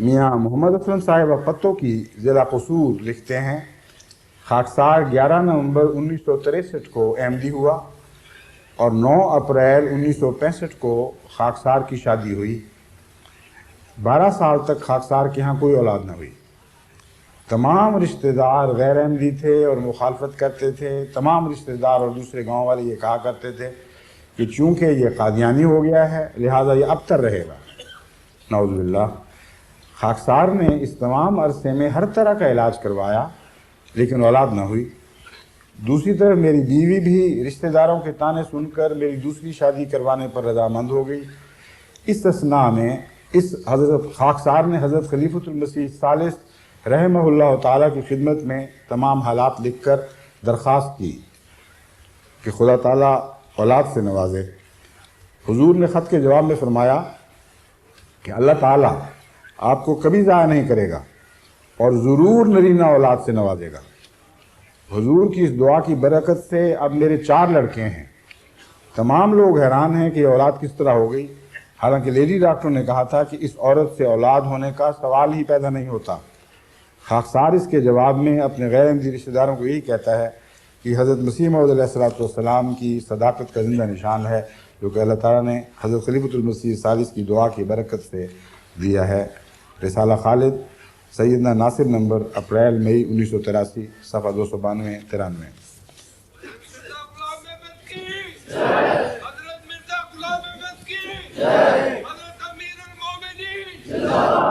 میاں محمد اسلم صاحب پتو کی ضلع قصور لکھتے ہیں خاکسار 11 نومبر 1963 کو احمدی ہوا اور 9 اپریل 1965 کو خاکسار کی شادی ہوئی۔ 12 سال تک خاکسار کے ہاں کوئی اولاد نہ ہوئی۔ تمام رشتہ دار غیر احمدی تھے اور مخالفت کرتے تھے۔ تمام رشتہ دار اور دوسرے گاؤں والے یہ کہا کرتے تھے کہ چونکہ یہ قادیانی ہو گیا ہے لہٰذا یہ ابتر رہے گا۔ نعوذ باللہ۔ خاکسار نے اس تمام عرصے میں ہر طرح کا علاج کروایا لیکن اولاد نہ ہوئی۔ دوسری طرف میری بیوی بھی رشتہ داروں کے طعنے سن کر میری دوسری شادی کروانے پر رضامند ہو گئی۔ اس اثناء میں حضرت خاکسار نے حضرت خلیفۃ المسیح الثالث رحمہ اللہ تعالیٰ کی خدمت میں تمام حالات لکھ کر درخواست کی کہ خدا تعالیٰ اولاد سے نوازے۔ حضور نے خط کے جواب میں فرمایا کہ اللہ تعالیٰ آپ کو کبھی ضائع نہیں کرے گا اور ضرور نرینہ اولاد سے نوازے گا۔ حضور کی اس دعا کی برکت سے اب میرے 4 لڑکے ہیں۔ تمام لوگ حیران ہیں کہ یہ اولاد کس طرح ہو گئی، حالانکہ لیڈی ڈاکٹر نے کہا تھا کہ اس عورت سے اولاد ہونے کا سوال ہی پیدا نہیں ہوتا۔ خاکسار اس کے جواب میں اپنے غیر احمدی رشتہ داروں کو یہی کہتا ہے کہ حضرت مسیح موعود علیہ السلام کی صداقت کا زندہ نشان ہے جو کہ اللہ تعالیٰ نے حضرت خلیفۃ المسیح الثالث کی دعا کی برکت سے دیا ہے۔ رسالہ خالد سیدنا ناصر نمبر اپریل مئی 1983 صفحہ 292-93۔ حضرت مرزا غلام احمد کی